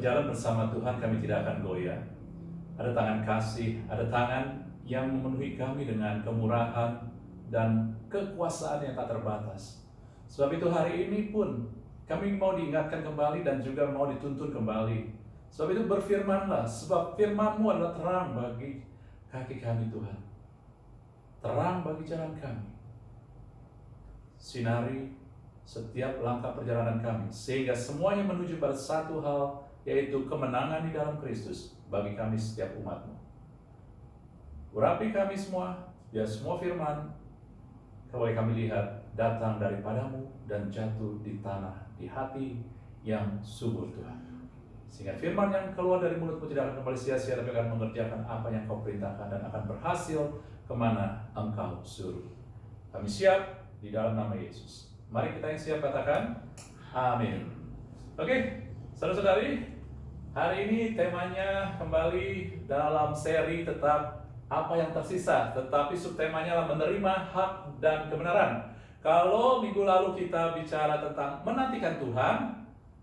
berjalan bersama Tuhan kami tidak akan goyah. Ada tangan kasih, ada tangan yang memenuhi kami dengan kemurahan dan kekuasaan yang tak terbatas. Sebab itu hari ini pun kami mau diingatkan kembali dan juga mau dituntun kembali. Sebab itu berfirmanlah, sebab firman-Mu adalah terang bagi kaki kami Tuhan. Terang bagi jalan kami. Sinari setiap langkah perjalanan kami, sehingga semuanya menuju pada satu hal, yaitu kemenangan di dalam Kristus bagi kami setiap umat-Mu. Urapi kami semua, biar semua firman boleh kami lihat datang daripadamu dan jatuh di tanah, di hati yang subur Tuhan. Sehingga firman yang keluar dari mulut-Mu tidak akan kembali sia-sia, tapi akan mengerjakan apa yang Kau perintahkan dan akan berhasil kemana Engkau suruh. Kami siap di dalam nama Yesus. Mari kita yang siap katakan amin. Oke, saudara-saudari, hari ini temanya kembali dalam seri tetap apa yang tersisa, tetapi subtemanya adalah menerima hak dan kebenaran. Kalau minggu lalu kita bicara tentang menantikan Tuhan,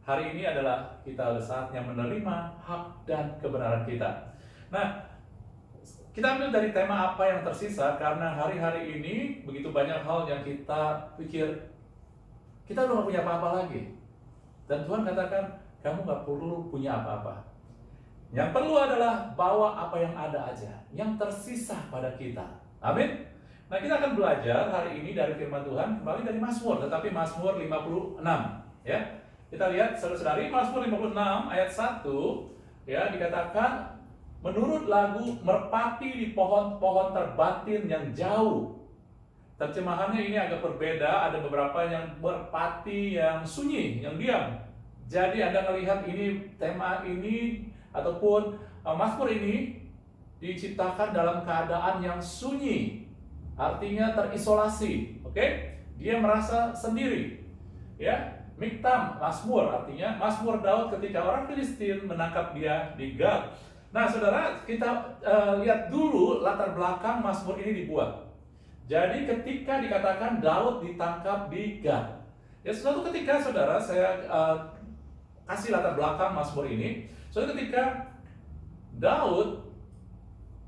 hari ini adalah kita ada saatnya menerima hak dan kebenaran kita. Nah, kita ambil dari tema apa yang tersisa karena hari-hari ini begitu banyak hal yang kita pikir kita udah gak punya apa-apa lagi. Dan Tuhan katakan, kamu gak perlu punya apa-apa. Yang perlu adalah bawa apa yang ada aja, yang tersisa pada kita. Amin. Nah, kita akan belajar hari ini dari firman Tuhan kembali dari Mazmur, tetapi Mazmur 56, ya. Kita lihat saudara-saudari, Mazmur 56 ayat 1, ya, dikatakan menurut lagu merpati di pohon-pohon terbatin yang jauh. Terjemahannya ini agak berbeda, ada beberapa yang merpati yang sunyi, yang diam. Jadi Anda melihat ini tema ini ataupun Mazmur ini diciptakan dalam keadaan yang sunyi, artinya terisolasi. Oke? Dia merasa sendiri. Ya, Miktam Mazmur artinya Mazmur Daud ketika orang Filistin menangkap dia di Gat. Nah, saudara, kita lihat dulu latar belakang Mazmur ini dibuat. Jadi ketika dikatakan Daud ditangkap di Gat, ya suatu ketika saudara saya kasih latar belakang Mazmur ini. Suatu ketika Daud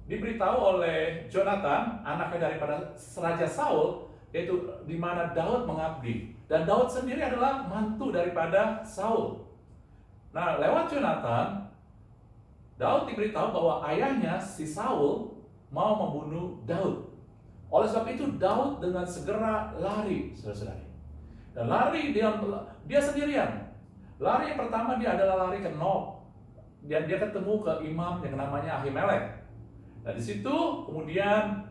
diberitahu oleh Jonathan, anaknya daripada Raja Saul, yaitu di mana Daud mengabdi, dan Daud sendiri adalah mantu daripada Saul. Nah, lewat Jonathan, Daud diberitahu bahwa ayahnya si Saul mau membunuh Daud. Oleh sebab itu Daud dengan segera lari, saudara-saudari. Dan lari dia sendirian. Lari yang pertama dia adalah lari ke Nob. Dan dia ketemu ke imam yang namanya Ahimelek. Nah, di situ kemudian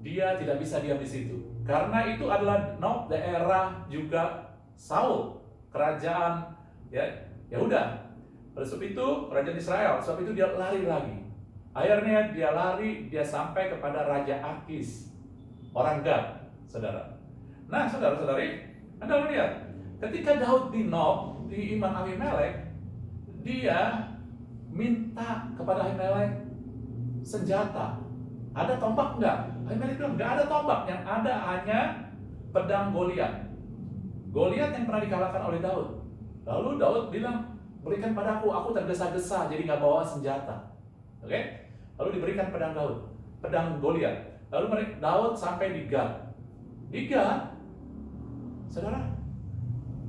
dia tidak bisa diam di situ. Karena itu adalah Nob daerah juga Saul, kerajaan ya Yehuda. Oleh sebab itu kerajaan Israel. Sebab itu dia lari lagi. Akhirnya dia lari, dia sampai kepada Raja Akis, orang Gad, saudara. Nah, saudara-saudari, Anda melihat, ketika Daud di Nob, di Imam Ahimelek, dia minta kepada Ahimelek senjata. Ada tombak enggak? Ahimelek bilang, enggak ada tombak, yang ada hanya pedang Goliat. Goliat yang pernah dikalahkan oleh Daud. Lalu Daud bilang, berikan padaku, aku tergesa-gesa, jadi nggak bawa senjata. Oke? Lalu diberikan pedang Daud, pedang Goliat. Lalu Daud sampai di Gat. Di Gat, saudara,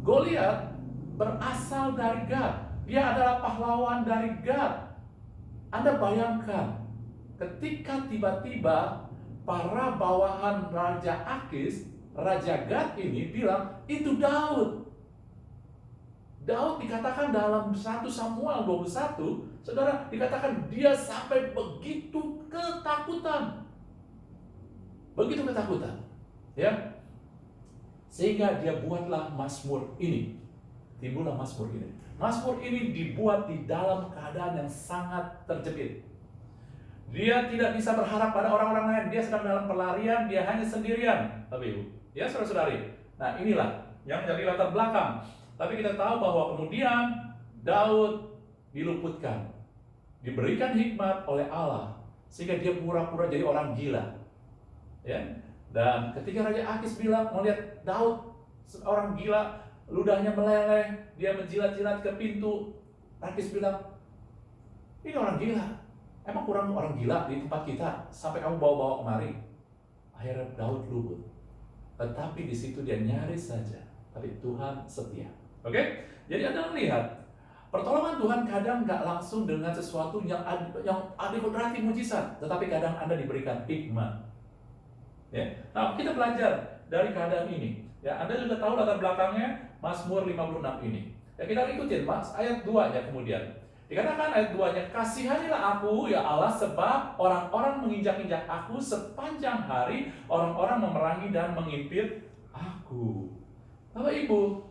Goliat berasal dari Gat. Dia adalah pahlawan dari Gat. Anda bayangkan, ketika tiba-tiba para bawahan Raja Akis, Raja Gat ini bilang, itu Daud. Daud dikatakan dalam 1 Samuel 21, saudara, dikatakan dia sampai begitu ketakutan. Begitu ketakutan, ya, sehingga dia buatlah Mazmur ini. Timbullah Mazmur ini. Mazmur ini dibuat di dalam keadaan yang sangat terjepit. Dia tidak bisa berharap pada orang-orang lain. Dia sedang dalam pelarian, dia hanya sendirian. Tapi Ibu, ya saudara-saudari. Nah, inilah yang menjadi latar belakang. Tapi kita tahu bahwa kemudian Daud diluputkan, diberikan hikmat oleh Allah, sehingga dia pura-pura jadi orang gila. Ya, dan ketika Raja Akis bilang melihat Daud orang gila, ludahnya meleleh, dia menjilat-jilat ke pintu Rakis bilang, ini orang gila. Emang kurang orang gila di tempat kita sampai kamu bawa-bawa kemari? Akhirnya Daud luput. Tetapi di situ dia nyaris saja. Tapi Tuhan setia. Oke? Jadi Anda melihat pertolongan Tuhan kadang nggak langsung dengan sesuatu yang berarti mujizat, tetapi kadang Anda diberikan hikmat. Ya. Nah, kita belajar dari keadaan ini. Ya, Anda juga tahu latar belakangnya Mazmur 56 ini. Ya, kita ikutin Mas, ayat 2-nya kemudian. Dikatakan ayat 2-nya, kasihanilah aku ya Allah sebab orang-orang menginjak-injak aku sepanjang hari, orang-orang memerangi dan mengimpit aku. Bapak Ibu,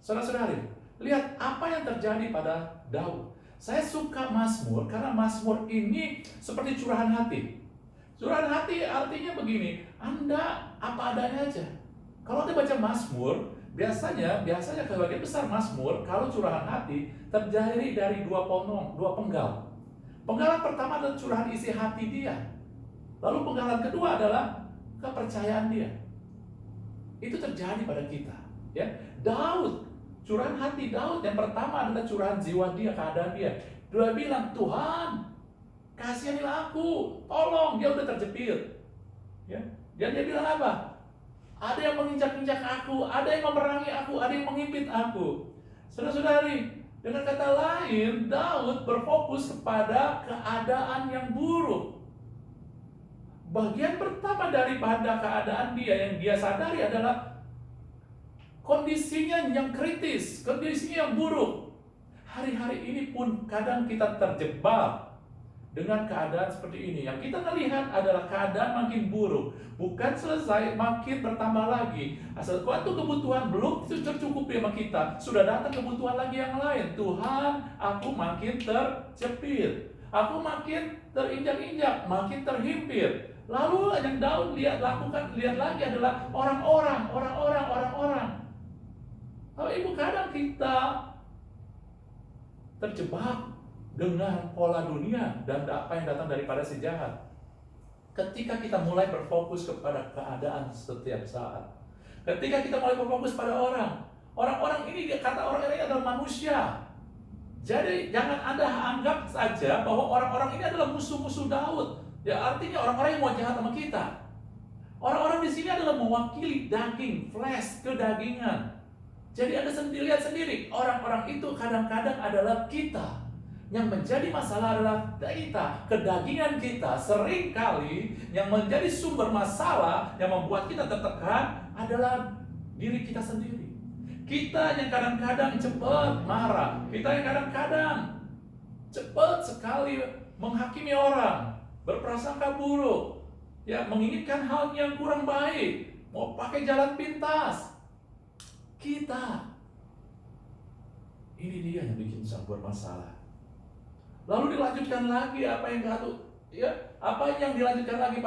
saudara-saudari, lihat apa yang terjadi pada Daud. Saya suka Mazmur karena Mazmur ini seperti curahan hati. Curahan hati artinya begini, Anda apa adanya aja. Kalau Anda baca Mazmur, biasanya sebagian besar Mazmur kalau curahan hati terjadi dari dua penggal. Penggalan pertama adalah curahan isi hati dia. Lalu penggalan kedua adalah kepercayaan dia. Itu terjadi pada kita, ya. Daud, curahan hati Daud yang pertama adalah curahan jiwa dia, keadaan dia. Dia bilang, Tuhan, kasihanilah aku, tolong, dia udah terjepit. Ya. Dan dia bilang apa? Ada yang menginjak-injak aku, ada yang memerangi aku, ada yang mengimpit aku. Saudara-saudari, dengan kata lain, Daud berfokus kepada keadaan yang buruk. Bagian pertama daripada keadaan dia yang dia sadari adalah kondisinya yang kritis, kondisinya yang buruk. Hari-hari ini pun kadang kita terjebak dengan keadaan seperti ini. Yang kita melihat adalah keadaan makin buruk. Bukan selesai, makin bertambah lagi. Asal suatu kebutuhan belum tercukupi sama kita, sudah datang kebutuhan lagi yang lain. Tuhan, aku makin terjepit. Aku makin terinjak-injak, makin terhimpit. Lalu yang Daud lihat lagi adalah orang-orang. Kalau ibu kadang kita terjebak dengan pola dunia dan apa yang datang daripada si jahat. Ketika kita mulai berfokus kepada keadaan setiap saat, ketika kita mulai berfokus pada orang ini, kata orang ini adalah manusia. Jadi jangan Anda anggap saja bahwa orang-orang ini adalah musuh-musuh Daud. Ya, artinya orang-orang yang mau jahat sama kita. Orang-orang di sini adalah mewakili daging, flesh, kedagingan. Jadi Anda lihat sendiri, orang-orang itu kadang-kadang adalah kita. Yang menjadi masalah adalah kita, kedagingan kita. Seringkali yang menjadi sumber masalah yang membuat kita tertekan adalah diri kita sendiri. Kita yang kadang-kadang cepat marah, kita yang kadang-kadang cepat sekali menghakimi orang, berprasangka buruk, ya, menginginkan hal yang kurang baik, mau pakai jalan pintas. Kita, ini dia yang bikin sumber masalah. Lalu dilanjutkan lagi apa yang dilanjutkan lagi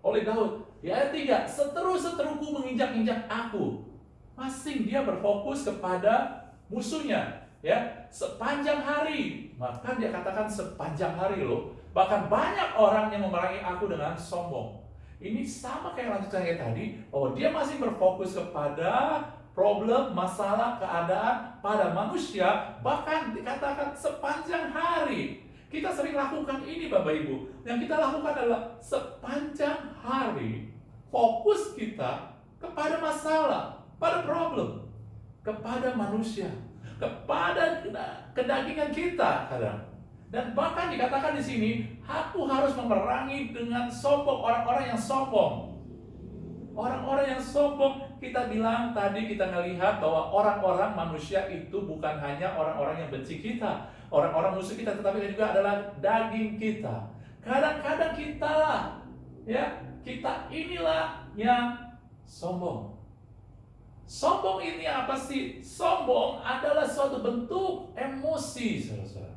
oleh Daud. Di ayat 3, seteru-seteruku menginjak-injak aku. Masing dia berfokus kepada musuhnya, ya, sepanjang hari. Maka dia katakan sepanjang hari loh. Bahkan banyak orang yang memerangi aku dengan sombong. Ini sama kayak lanjutan kayak tadi, bahwa dia masih berfokus kepada problem, masalah, keadaan pada manusia, bahkan dikatakan sepanjang hari. Kita sering lakukan ini Bapak Ibu. Yang kita lakukan adalah sepanjang hari fokus kita kepada masalah, pada problem, kepada manusia, kepada kedagingan kita kadang. Dan bahkan dikatakan di sini, aku harus memerangi dengan sombong orang-orang yang sombong. Orang-orang yang sombong, kita bilang tadi kita melihat bahwa orang-orang manusia itu bukan hanya orang-orang yang benci kita, orang-orang musuh kita, tetapi juga adalah daging kita. Kadang-kadang kita inilah yang sombong. Sombong ini apa sih? Sombong adalah suatu bentuk emosi, saudara-saudara.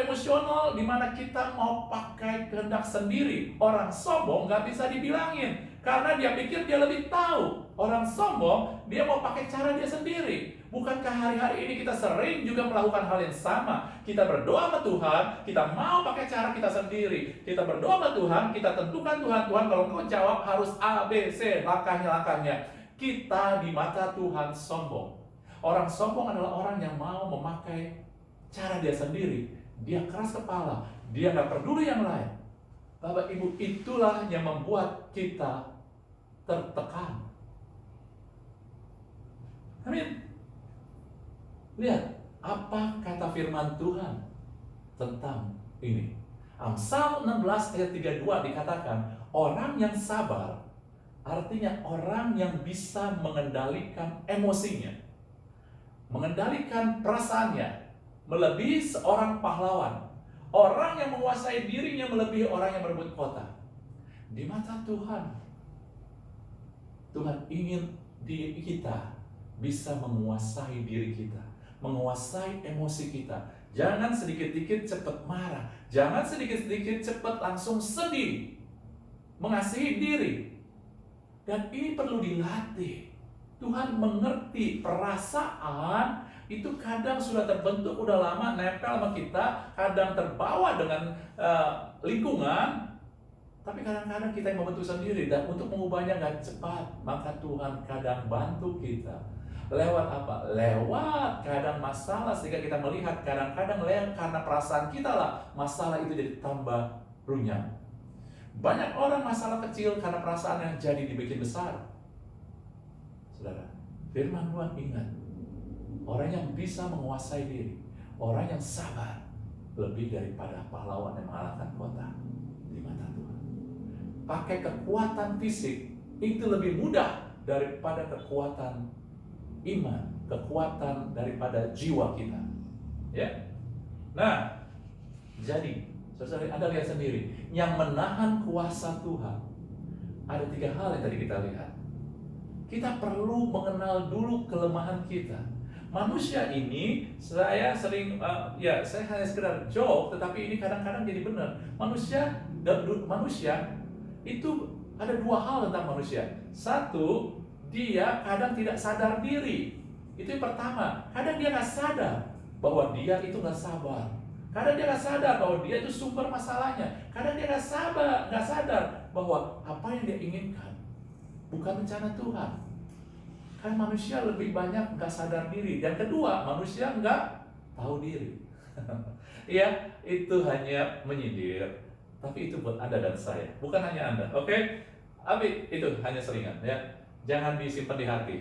Emosional di mana kita mau pakai kehendak sendiri. Orang sombong nggak bisa dibilangin karena dia pikir dia lebih tahu. Orang sombong dia mau pakai cara dia sendiri. Bukankah hari-hari ini kita sering juga melakukan hal yang sama? Kita berdoa sama Tuhan, kita mau pakai cara kita sendiri. Kita berdoa sama Tuhan, kita tentukan Tuhan kalau Engkau jawab harus A, B, C, langkahnya. Kita di mata Tuhan sombong. Orang sombong adalah orang yang mau memakai cara dia sendiri. Dia keras kepala, dia nggak peduli yang lain. Bapak Ibu, itulah yang membuat kita tertekan. Amin. Lihat, apa kata firman Tuhan tentang ini? Amsal 16 ayat 32 dikatakan, orang yang sabar artinya orang yang bisa mengendalikan emosinya, mengendalikan perasaannya, melebihi seorang pahlawan. Orang yang menguasai dirinya melebihi orang yang merebut kota. Di mata Tuhan, Tuhan ingin kita bisa menguasai diri kita, menguasai emosi kita. Jangan sedikit-sedikit cepat marah, jangan sedikit-sedikit cepat langsung sedih, mengasihi diri. Dan ini perlu dilatih. Tuhan mengerti perasaan itu kadang sudah terbentuk, udah lama nempel sama kita, kadang terbawa dengan lingkungan, tapi kadang-kadang kita yang membentuk sendiri, dan untuk mengubahnya nggak cepat. Maka Tuhan kadang bantu kita. Lewat apa? Lewat kadang masalah, sehingga kita melihat kadang-kadang karena perasaan kita lah, masalah itu jadi tambah runyam. Banyak orang masalah kecil karena perasaan yang jadi dibikin besar. Saudara, firman Tuhan ingat, orang yang bisa menguasai diri, orang yang sabar, lebih daripada pahlawan yang mengalahkan kota di mata Tuhan. Pakai kekuatan fisik itu lebih mudah daripada kekuatan iman, kekuatan daripada jiwa kita. Ya. Nah, jadi saudara, Anda lihat sendiri, yang menahan kuasa Tuhan ada 3 hal yang tadi kita lihat. Kita perlu mengenal dulu kelemahan kita. Manusia ini, saya sering, saya hanya sekedar joke, tetapi ini kadang-kadang jadi benar. Manusia itu ada 2 hal tentang manusia. Satu, dia kadang tidak sadar diri. Itu yang pertama. Kadang dia nggak sadar bahwa dia itu nggak sabar. Kadang dia nggak sadar bahwa dia itu sumber masalahnya. Kadang dia nggak sadar bahwa apa yang dia inginkan bukan rencana Tuhan. Kan manusia lebih banyak nggak sadar diri. Dan kedua, manusia nggak tahu diri. Ya, itu hanya menyindir. Tapi itu buat Anda dan saya, bukan hanya Anda. Oke? Tapi itu hanya seringan, ya. Jangan disimpan di hati.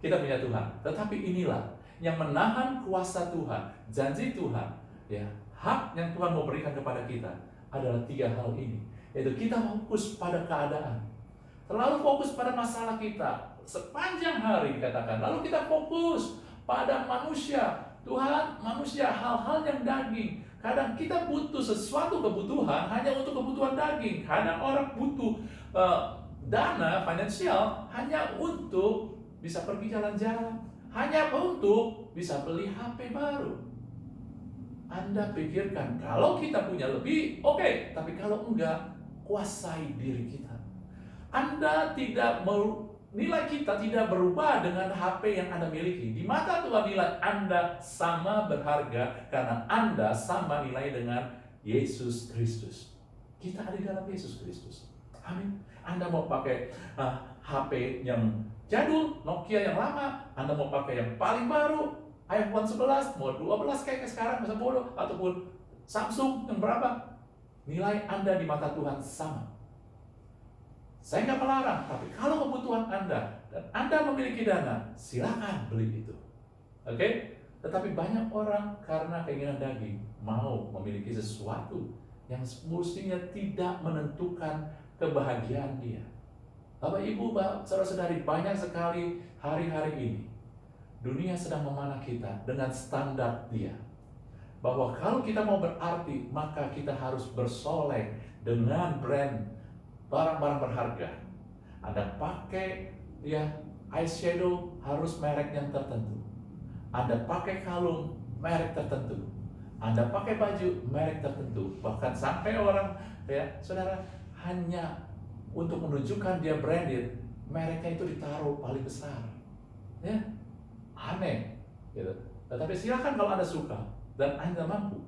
Kita punya Tuhan. Tetapi inilah yang menahan kuasa Tuhan, janji Tuhan, ya. Hak yang Tuhan mau berikan kepada kita adalah 3 hal ini. Yaitu kita fokus pada keadaan. Terlalu fokus pada masalah kita sepanjang hari dikatakan. Lalu kita fokus pada manusia. Tuhan, manusia, hal-hal yang daging. Kadang kita butuh sesuatu kebutuhan hanya untuk kebutuhan daging. Kadang orang butuh dana finansial hanya untuk bisa pergi jalan-jalan, hanya untuk bisa beli HP baru. Anda pikirkan, kalau kita punya lebih, oke. Tapi kalau enggak, kuasai diri kita. Anda tidak mau, nilai kita tidak berubah dengan HP yang Anda miliki. Di mata Tuhan nilai Anda sama berharga karena Anda sama nilai dengan Yesus Kristus. Kita ada di dalam Yesus Kristus. Amin. Anda mau pakai HP yang jadul, Nokia yang lama, Anda mau pakai yang paling baru, iPhone 11, mau 12 kayak sekarang, 10, ataupun Samsung yang berapa, nilai Anda di mata Tuhan sama. Saya nggak melarang, tapi kalau kebutuhan Anda dan Anda memiliki dana, silakan beli itu. Oke? Tetapi banyak orang karena keinginan daging mau memiliki sesuatu yang semestinya tidak menentukan kebahagiaan dia. Bapak Ibu, saudara-saudari, banyak sekali hari-hari ini dunia sedang memanah kita dengan standar dia. Bahwa kalau kita mau berarti, maka kita harus bersolek dengan brand barang-barang berharga. Anda pakai eyeshadow harus merek yang tertentu. Anda pakai kalung merek tertentu. Anda pakai baju merek tertentu. Bahkan sampai orang, saudara, hanya untuk menunjukkan dia branded, mereknya itu ditaruh paling besar. Ya, aneh, gitu. Tetapi silakan kalau Anda suka dan Anda mampu.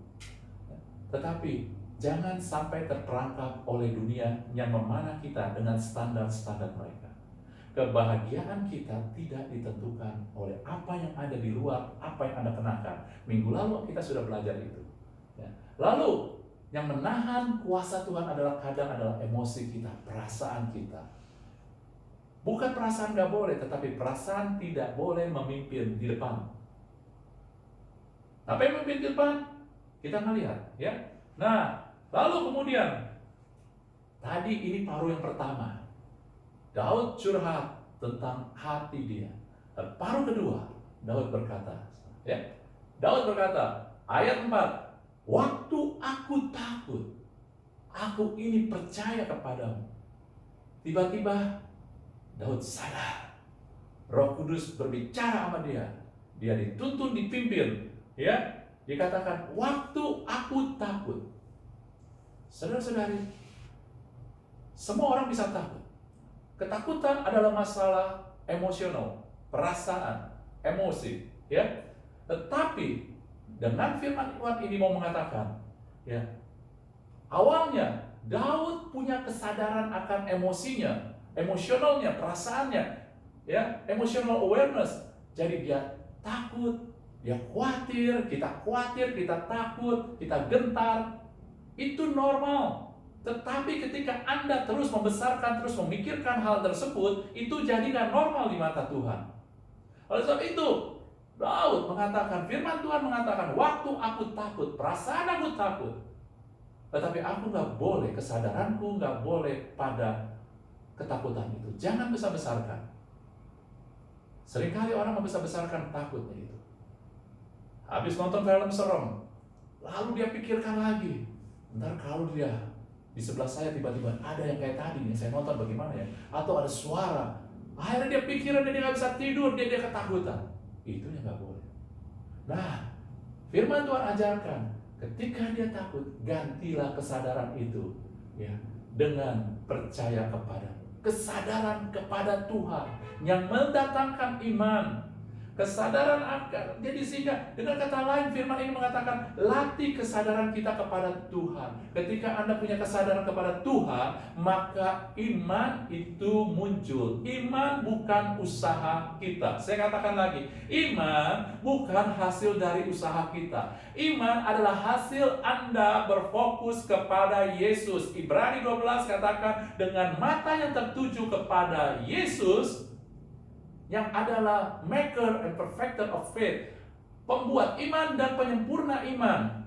Tetapi jangan sampai terperangkap oleh dunia yang memanah kita dengan standar-standar mereka. Kebahagiaan kita tidak ditentukan oleh apa yang ada di luar, apa yang Anda kenakan. Minggu lalu kita sudah belajar itu. Ya. Lalu, yang menahan kuasa Tuhan kadang adalah emosi kita, perasaan kita. Bukan perasaan nggak boleh, tetapi perasaan tidak boleh memimpin di depan. Apa yang memimpin di depan? Kita melihat, ya. Nah, lalu kemudian, tadi ini paruh yang pertama. Daud curhat tentang hati dia. Dan paruh kedua, Daud berkata, ya. Daud berkata, ayat 4, waktu aku takut, aku ini percaya kepadamu. Tiba-tiba Daud sadar, Roh Kudus berbicara sama dia. Dia dituntun, dipimpin, ya. Dikatakan, waktu aku takut. Saudara-saudari, semua orang bisa takut. Ketakutan adalah masalah emosional, perasaan, emosi, ya. Tetapi dengan firman Tuhan ini mau mengatakan, ya, awalnya Daud punya kesadaran akan emosinya, emosionalnya, perasaannya, ya, emotional awareness. Jadi dia takut, dia khawatir, kita takut, kita gentar. Itu normal. Tetapi ketika Anda terus membesarkan, terus memikirkan hal tersebut, itu jadikan normal di mata Tuhan. Oleh sebab itu, Daud mengatakan, firman Tuhan mengatakan, waktu aku takut, perasaan aku takut. Tetapi aku nggak boleh, kesadaranku nggak boleh pada ketakutan itu. Jangan besar-besarkan. Seringkali orang membesar-besarkan takutnya itu. Habis nonton film serem, lalu dia pikirkan lagi, ntar kalau dia di sebelah saya tiba-tiba ada yang kayak tadi nih, saya nonton bagaimana ya, atau ada suara, akhirnya dia pikiran dia nggak bisa tidur, dia ketakutan. Itu yang nggak boleh. Nah, firman Tuhan ajarkan, ketika dia takut, gantilah kesadaran itu, ya, dengan percaya kepada, kesadaran kepada Tuhan yang mendatangkan iman. Kesadaran akan, jadi sehingga dengan kata lain firman ini mengatakan, latih kesadaran kita kepada Tuhan. Ketika Anda punya kesadaran kepada Tuhan, maka iman itu muncul. Iman bukan usaha kita. Saya katakan lagi, iman bukan hasil dari usaha kita. Iman adalah hasil Anda berfokus kepada Yesus. Ibrani 12 katakan, dengan mata yang tertuju kepada Yesus, yang adalah maker and perfecter of faith, pembuat iman dan penyempurna iman.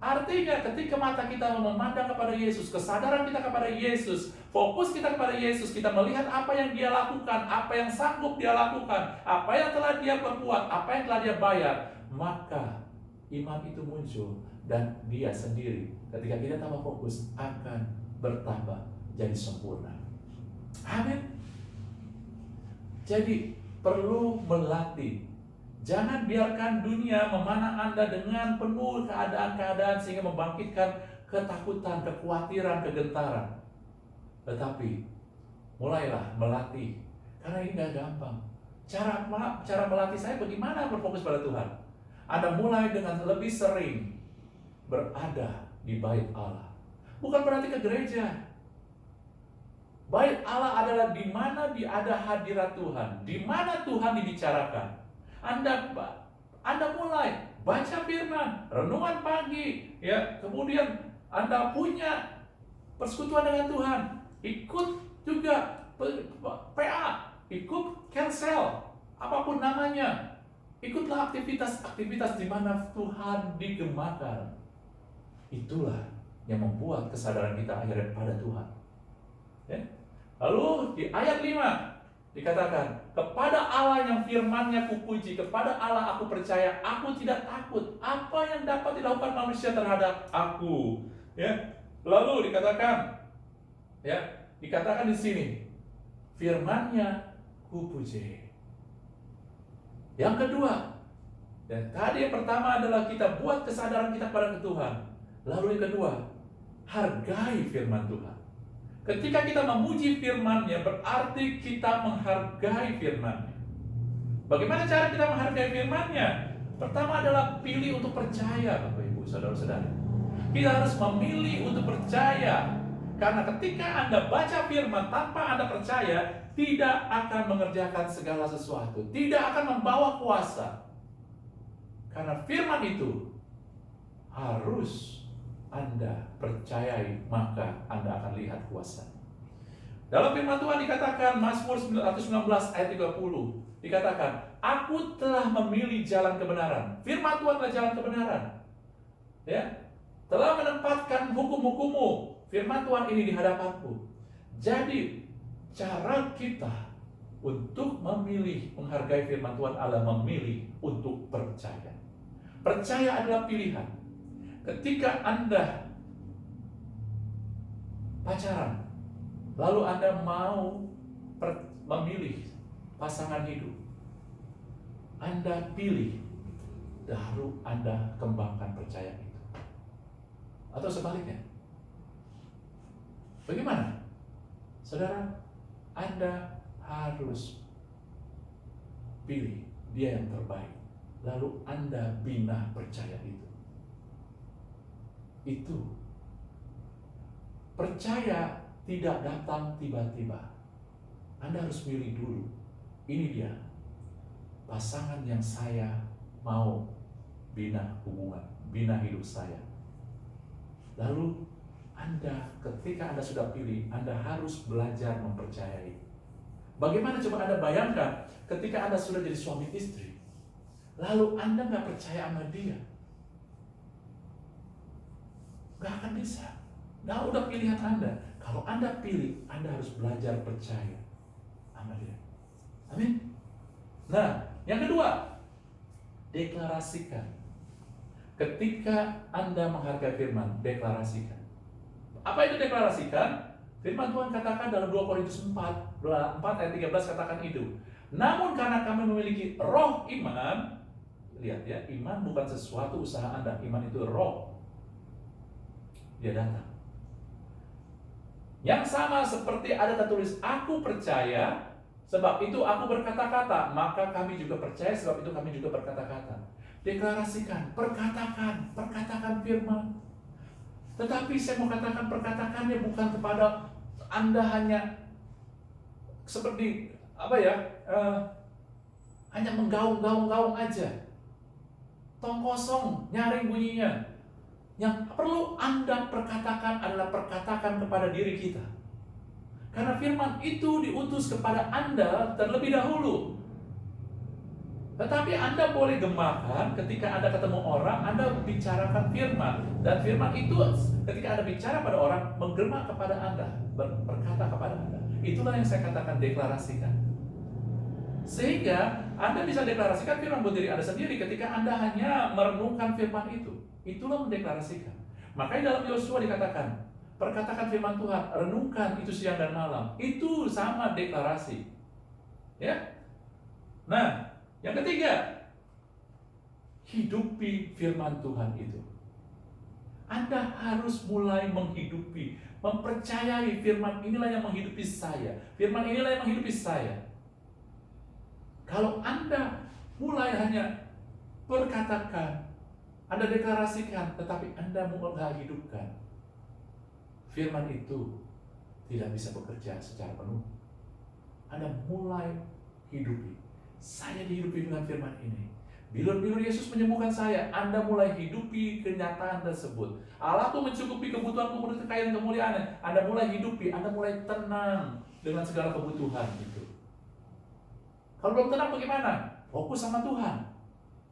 Artinya ketika mata kita memandang kepada Yesus, kesadaran kita kepada Yesus, fokus kita kepada Yesus, kita melihat apa yang dia lakukan, apa yang sanggup dia lakukan, apa yang telah dia perbuat, apa yang telah dia bayar, maka iman itu muncul. Dan dia sendiri ketika kita tambah fokus akan bertambah jadi sempurna. Amin. Jadi perlu melatih. Jangan biarkan dunia memanah Anda dengan penuh keadaan-keadaan sehingga membangkitkan ketakutan, kekhawatiran, kegentaran. Tetapi mulailah melatih. Karena ini gak gampang. Cara melatih saya bagaimana berfokus pada Tuhan. Anda mulai dengan lebih sering berada di bait Allah. Bukan berarti ke gereja. Bait Allah adalah di mana ada hadirat Tuhan, di mana Tuhan dibicarakan. Anda mulai baca firman, renungan pagi, ya. Kemudian Anda punya persekutuan dengan Tuhan, ikut juga PA, ikut cancel, apapun namanya. Ikutlah aktivitas-aktivitas di mana Tuhan digemakan. Itulah yang membuat kesadaran kita akhirnya pada Tuhan. Ya. Lalu di ayat 5 dikatakan, kepada Allah yang firman-Nya kupuji, kepada Allah aku percaya, aku tidak takut apa yang dapat dilakukan manusia terhadap aku. Ya. Lalu dikatakan di sini, firman-Nya kupuji. Yang kedua, dan tadi yang pertama adalah kita buat kesadaran kita kepada Tuhan. Lalu yang kedua, hargai firman Tuhan. Ketika kita memuji firman-Nya, berarti kita menghargai firman-Nya. Bagaimana cara kita menghargai firman-Nya? Pertama adalah pilih untuk percaya, Bapak Ibu, saudara-saudara. Kita harus memilih untuk percaya. Karena ketika Anda baca firman tanpa Anda percaya, tidak akan mengerjakan segala sesuatu, tidak akan membawa kuasa. Karena firman itu harus Anda percayai, maka Anda akan lihat kuasa. Dalam firman Tuhan dikatakan, Mazmur 119 ayat 30, dikatakan, aku telah memilih jalan kebenaran. Firman Tuhan adalah jalan kebenaran. Ya, telah menempatkan hukum-hukum-Mu. Firman Tuhan ini di hadapanku. Jadi, cara kita untuk memilih, menghargai firman Tuhan adalah memilih untuk percaya. Percaya adalah pilihan. Ketika Anda pacaran, lalu Anda mau memilih pasangan hidup, Anda pilih, lalu Anda kembangkan percaya itu. Atau sebaliknya. Bagaimana? Saudara, Anda harus pilih dia yang terbaik, lalu Anda bina percaya itu. Itu percaya tidak datang tiba-tiba. Anda harus pilih dulu. Ini dia pasangan yang saya mau bina hubungan, bina hidup saya. Lalu Anda, ketika Anda sudah pilih, Anda harus belajar mempercayai. Bagaimana coba Anda bayangkan ketika Anda sudah jadi suami istri, lalu Anda nggak percaya sama dia? Nggak akan bisa. Nah, udah pilihan Anda. Kalau Anda pilih, Anda harus belajar percaya sama dia. Amin. Nah, yang kedua, deklarasikan. Ketika Anda menghargai firman, deklarasikan. Apa itu deklarasikan? Firman Tuhan katakan dalam 2 Korintus 4 ayat 13 katakan itu. Namun karena kami memiliki roh iman, lihat ya, iman bukan sesuatu usaha Anda, iman itu roh. Dia datang. Yang sama seperti ada tertulis, aku percaya, sebab itu aku berkata-kata, maka kami juga percaya, sebab itu kami juga berkata-kata. Deklarasikan, perkatakan firman. Tetapi saya mau katakan, perkatakannya bukan kepada Anda hanya seperti hanya menggaung-gaung aja, tong kosong, nyaring bunyinya. Yang perlu Anda perkatakan adalah perkatakan kepada diri kita. Karena firman itu diutus kepada Anda terlebih dahulu. Tetapi Anda boleh gemakan ketika Anda ketemu orang, Anda bicarakan firman. Dan firman itu ketika Anda bicara pada orang, menggema kepada Anda, berkata kepada Anda. Itulah yang saya katakan deklarasikan. Sehingga Anda bisa deklarasikan firman buat diri Anda sendiri ketika Anda hanya merenungkan firman itu. Itulah mendeklarasikan. Makanya dalam Yosua dikatakan, perkatakan firman Tuhan, renungkan itu siang dan malam. Itu sama deklarasi. Ya. Nah, yang ketiga, hidupi firman Tuhan itu. Anda harus mulai menghidupi, mempercayai firman inilah yang menghidupi saya. Firman inilah yang menghidupi saya. Kalau Anda mulai hanya berkatakan, Anda deklarasikan, tetapi Anda mulai hidupkan, firman itu tidak bisa bekerja secara penuh. Anda mulai hidupi. Saya dihidupi dengan firman ini. Bilur-bilur Yesus menyembuhkan saya. Anda mulai hidupi kenyataan tersebut. Allah tuh mencukupi kebutuhanku menurut kekayaan kemuliaan. Anda mulai hidupi. Anda mulai tenang dengan segala kebutuhan itu. Kalau belum tenang bagaimana? Fokus sama Tuhan.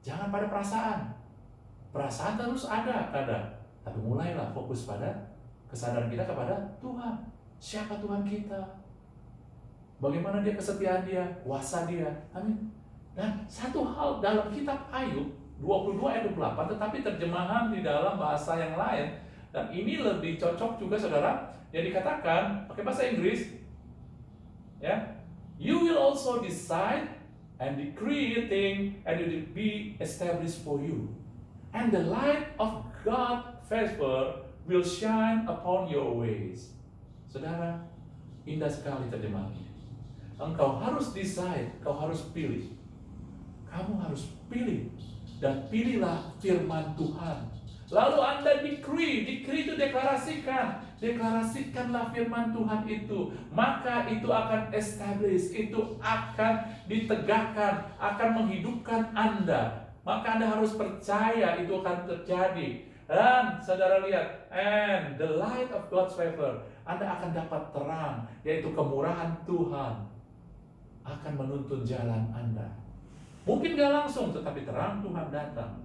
Jangan pada perasaan. Perasaan terus ada kadang. Tapi mulailah fokus pada kesadaran kita kepada Tuhan. Siapa Tuhan kita? Bagaimana dia, kesetiaan dia, kuasa dia. Amin. Dan satu hal dalam kitab Ayub 22 ayat 28, tetapi terjemahan di dalam bahasa yang lain, dan ini lebih cocok juga saudara, yang dikatakan pakai bahasa Inggris, ya, you will also decide and decree a thing and it will be established for you, and the light of God favor will shine upon your ways. Saudara, indah sekali terjemahannya. Engkau harus decide, engkau harus pilih. Kamu harus pilih, dan pilihlah firman Tuhan. Lalu Anda decree itu deklarasikan Deklarasikanlah firman Tuhan itu, maka itu akan establish, itu akan ditegakkan, akan menghidupkan Anda. Maka Anda harus percaya itu akan terjadi. Dan saudara lihat, and the light of God's favor, Anda akan dapat terang, yaitu kemurahan Tuhan akan menuntun jalan Anda. Mungkin gak langsung, tetapi terang Tuhan datang.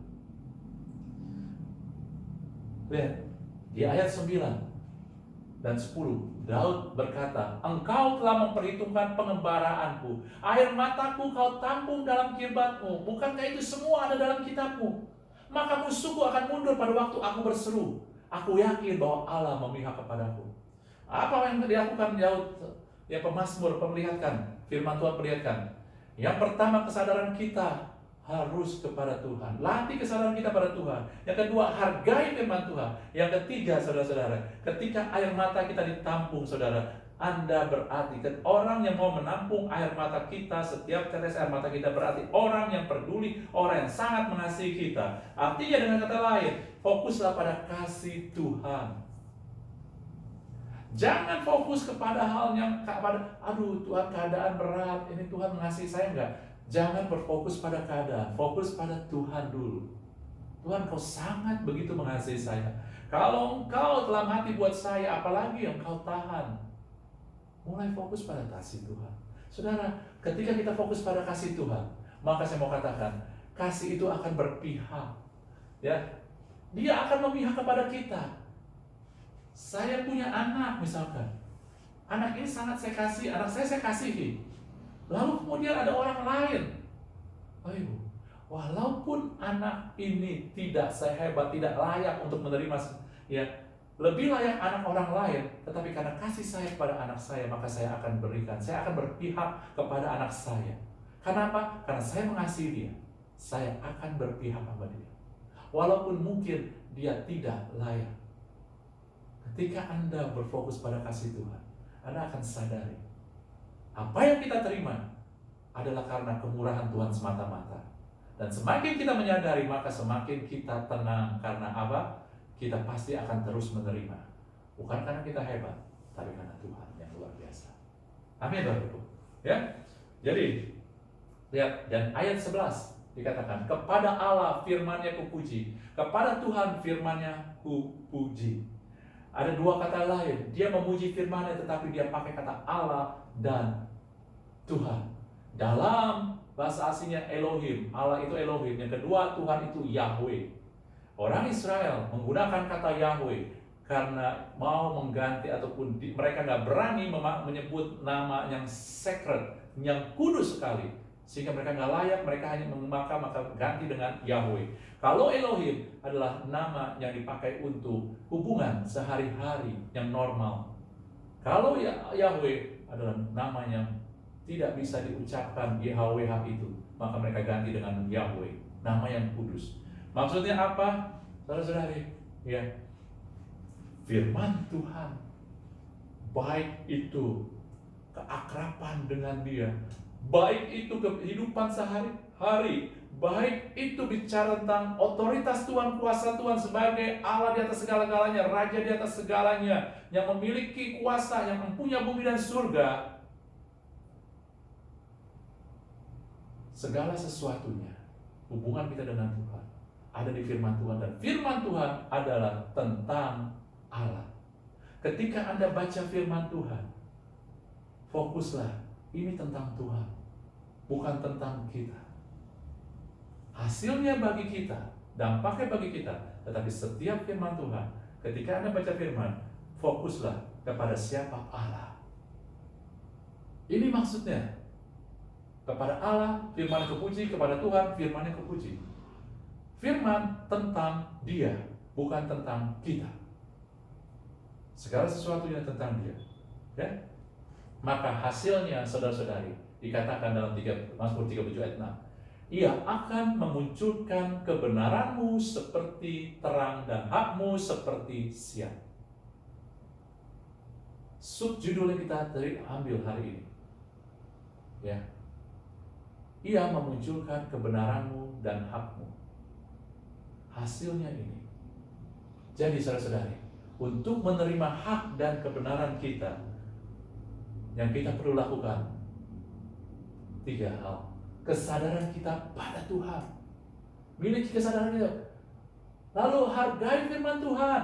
Lihat, di ayat 9 dan 10, Daud berkata, Engkau telah memperhitungkan pengembaraanku, air mataku kau tampung dalam kirbatmu. Bukankah itu semua ada dalam kitabmu? Maka musuhku akan mundur pada waktu aku berseru. Aku yakin bahwa Allah memihak kepadaku. Apa yang dilakukan Daud? Ya, pemazmur memperlihatkan, firman Tuhan perlihatkan. Yang pertama, kesadaran kita harus kepada Tuhan. Latih kesadaran kita pada Tuhan. Yang kedua, hargai firman Tuhan. Yang ketiga, saudara-saudara, ketika air mata kita ditampung, saudara, Anda berarti orang yang mau menampung air mata kita, setiap tetes air mata kita berarti orang yang peduli, orang yang sangat mengasihi kita. Artinya dengan kata lain, fokuslah pada kasih Tuhan. Jangan fokus kepada hal yang aduh Tuhan keadaan berat, ini Tuhan mengasihi saya enggak. Jangan berfokus pada keadaan, fokus pada Tuhan dulu. Tuhan, Kau sangat begitu mengasihi saya. Kalau Engkau telah mati buat saya, apalagi yang Kau tahan. Mulai fokus pada kasih Tuhan. Saudara, ketika kita fokus pada kasih Tuhan, maka saya mau katakan, kasih itu akan berpihak. Ya, Dia akan memihak kepada kita. Saya punya anak misalkan, anak ini sangat saya kasih, anak saya kasihi. Lalu kemudian ada orang lain, ayo, walaupun anak ini tidak sehebat, tidak layak untuk menerima, ya, lebih layak anak orang lain, tetapi karena kasih saya kepada anak saya, maka saya akan berikan, saya akan berpihak kepada anak saya. Kenapa? Karena saya mengasihi dia, saya akan berpihak kepada dia, walaupun mungkin dia tidak layak. Ketika Anda berfokus pada kasih Tuhan, Anda akan sadari apa yang kita terima adalah karena kemurahan Tuhan semata-mata. Dan semakin kita menyadari, maka semakin kita tenang. Karena apa? Kita pasti akan terus menerima. Bukan karena kita hebat, tapi karena Tuhan yang luar biasa. Amin, Bapak Ibu. Ya? Jadi, lihat, dan ayat 11 dikatakan, kepada Allah firman-Nya kupuji, kepada Tuhan firman-Nya kupuji. Ada dua kata lain, dia memuji firman-Nya tetapi dia pakai kata Allah dan Tuhan. Dalam bahasa aslinya Elohim, Allah itu Elohim. Yang kedua, Tuhan itu Yahweh. Orang Israel menggunakan kata Yahweh karena mau mengganti ataupun mereka nggak berani menyebut nama yang sacred, yang kudus sekali, sehingga mereka nggak layak, mereka hanya maka ganti dengan Yahweh. Kalau Elohim adalah nama yang dipakai untuk hubungan sehari-hari yang normal. Kalau Yahweh adalah nama yang tidak bisa diucapkan YHWH itu, maka mereka ganti dengan Yahweh, nama yang kudus. Maksudnya apa? Saudara-saudari, ya, firman Tuhan, baik itu keakraban dengan Dia, baik itu kehidupan sehari-hari, baik itu bicara tentang otoritas Tuhan, kuasa Tuhan sebagai Allah di atas segala-galanya, Raja di atas segalanya, yang memiliki kuasa, yang mempunyai bumi dan surga. Segala sesuatunya, hubungan kita dengan Tuhan ada di firman Tuhan, dan firman Tuhan adalah tentang Allah. Ketika Anda baca firman Tuhan, fokuslah, ini tentang Tuhan, bukan tentang kita. Hasilnya bagi kita, dampaknya bagi kita, tetapi setiap firman Tuhan, ketika Anda baca firman, fokuslah kepada siapa Allah. Ini maksudnya. Kepada Allah, firman kepuji, kepada Tuhan, firman-Nya kepuji. Firman tentang Dia, bukan tentang kita. Segala sesuatunya tentang Dia. Ya? Maka hasilnya, saudara-saudari, dikatakan dalam Mazmur 37 ayat 6. Ia akan memunculkan kebenaranmu seperti terang dan hakmu seperti siang. Subjudul yang kita ambil hari ini. Ya. Ia memunculkan kebenaranmu dan hakmu. Hasilnya ini. Jadi saudara-saudari, untuk menerima hak dan kebenaran kita, yang kita perlu lakukan 3 hal. Kesadaran kita pada Tuhan, miliki kesadaran kita, lalu hargai firman Tuhan,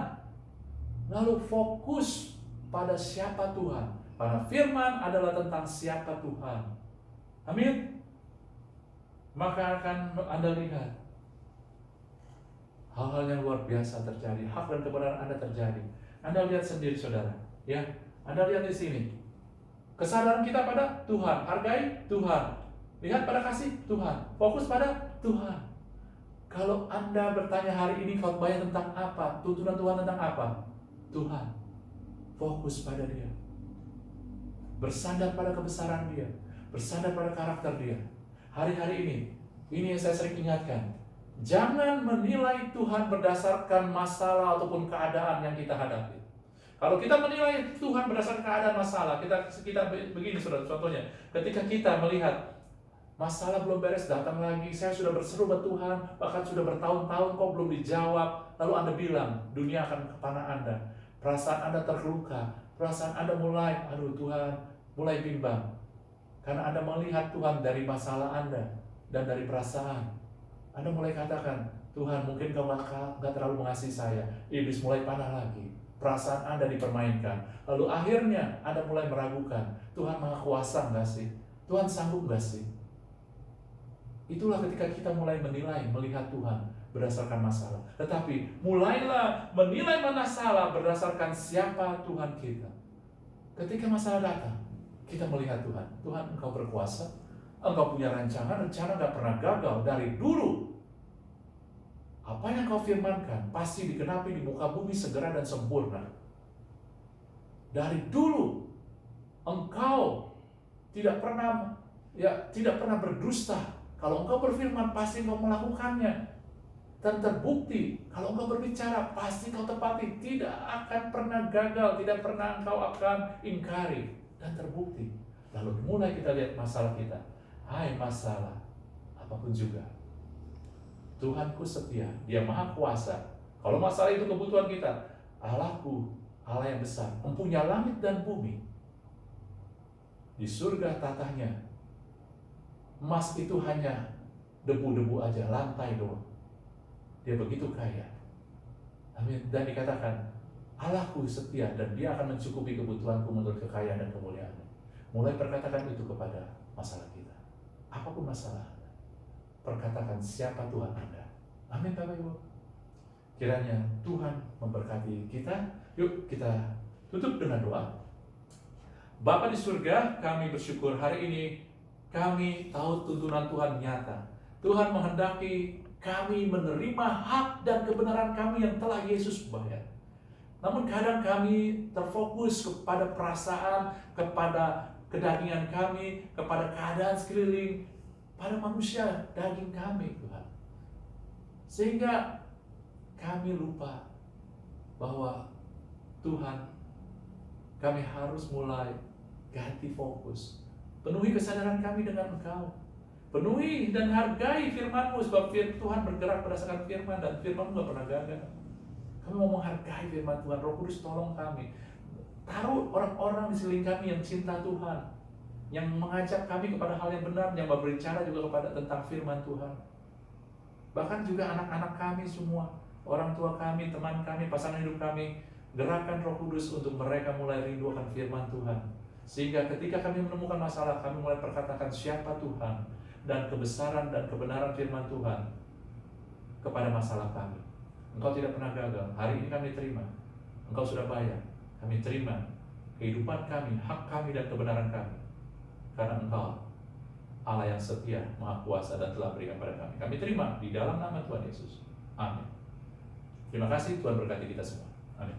lalu fokus pada siapa Tuhan, karena firman adalah tentang siapa Tuhan. Amin. Maka akan Anda lihat hal-hal yang luar biasa terjadi, hak dan kebenaran Anda terjadi. Anda lihat sendiri, saudara, ya. Anda lihat di sini, kesadaran kita pada Tuhan, hargai Tuhan, lihat pada kasih Tuhan, fokus pada Tuhan. Kalau Anda bertanya hari ini khotbahnya tentang apa, tuntunan Tuhan tentang apa? Tuhan, fokus pada Dia, bersandar pada kebesaran Dia, bersandar pada karakter Dia. Hari-hari ini yang saya sering ingatkan, jangan menilai Tuhan berdasarkan masalah ataupun keadaan yang kita hadapi. Kalau kita menilai Tuhan berdasarkan keadaan masalah, kita begini, saudara, contohnya, ketika kita melihat masalah belum beres, datang lagi, saya sudah berseru ke Tuhan, bahkan sudah bertahun-tahun kok belum dijawab, lalu Anda bilang, dunia akan kepana Anda, perasaan Anda terluka, perasaan Anda mulai, aduh Tuhan, mulai bimbang, karena Anda melihat Tuhan dari masalah Anda dan dari perasaan. Anda mulai katakan, Tuhan mungkin Kau nggak terlalu mengasihi saya. Iblis mulai panah lagi, perasaan Anda dipermainkan. Lalu akhirnya Anda mulai meragukan, Tuhan Maha Kuasa nggak sih? Tuhan sanggup nggak sih? Itulah ketika kita mulai menilai, melihat Tuhan berdasarkan masalah. Tetapi mulailah menilai masalah berdasarkan siapa Tuhan kita. Ketika masalah datang, kita melihat Tuhan. Tuhan, Engkau berkuasa, Engkau punya rencana gak pernah gagal dari dulu. Apa yang Kau firmankan pasti digenapi di muka bumi segera dan sempurna. Dari dulu Engkau tidak pernah berdusta. Kalau Engkau berfirman pasti Engkau melakukannya. Dan terbukti kalau Engkau berbicara pasti Kau tepati, tidak akan pernah gagal, tidak pernah Engkau akan ingkari. Dan terbukti. Lalu mulai kita lihat masalah kita. Hai masalah, apapun juga, Tuhanku setia, Dia Maha Kuasa. Kalau masalah itu kebutuhan kita, Allahku, Allah yang besar, mempunyai langit dan bumi. Di surga tatahnya, emas itu hanya debu-debu aja, lantai doang. Dia begitu kaya. Amin. Dan dikatakan, Allahku setia dan Dia akan mencukupi kebutuhanku menurut kekayaan dan kemuliaan-Nya. Mulai perkatakan itu kepada masalah kita. Apapun masalah Anda, perkatakan siapa Tuhan Anda. Amin, Bapak Ibu. Kiranya Tuhan memberkati kita. Yuk kita tutup dengan doa. Bapa di surga, kami bersyukur hari ini kami tahu tuntunan Tuhan nyata. Tuhan menghendaki kami menerima hak dan kebenaran kami yang telah Yesus bayar. Namun kadang kami terfokus kepada perasaan, kepada kedagingan kami, kepada keadaan sekeliling, pada manusia daging kami, Tuhan. Sehingga kami lupa bahwa Tuhan, kami harus mulai ganti fokus. Penuhi kesadaran kami dengan Engkau. Penuhi dan hargai firman-Mu, sebab Tuhan bergerak berdasarkan firman, dan firman-Mu gak pernah gagal. Kami mau menghargai firman Tuhan. Roh Kudus tolong kami. Taruh orang-orang di sekeliling kami yang cinta Tuhan, yang mengajak kami kepada hal yang benar, yang berbicara juga kepada tentang firman Tuhan. Bahkan juga anak-anak kami semua, orang tua kami, teman kami, pasangan hidup kami, gerakan Roh Kudus untuk mereka mulai rindu akan firman Tuhan. Sehingga ketika kami menemukan masalah, kami mulai perkatakan siapa Tuhan dan kebesaran dan kebenaran firman Tuhan kepada masalah kami. Engkau tidak pernah gagal. Hari ini kami terima. Engkau sudah bayar. Kami terima kehidupan kami, hak kami dan kebenaran kami. Karena Engkau Allah yang setia, Maha Kuasa dan telah berikan pada kami. Kami terima di dalam nama Tuhan Yesus. Amin. Terima kasih, Tuhan berkati kita semua. Amin.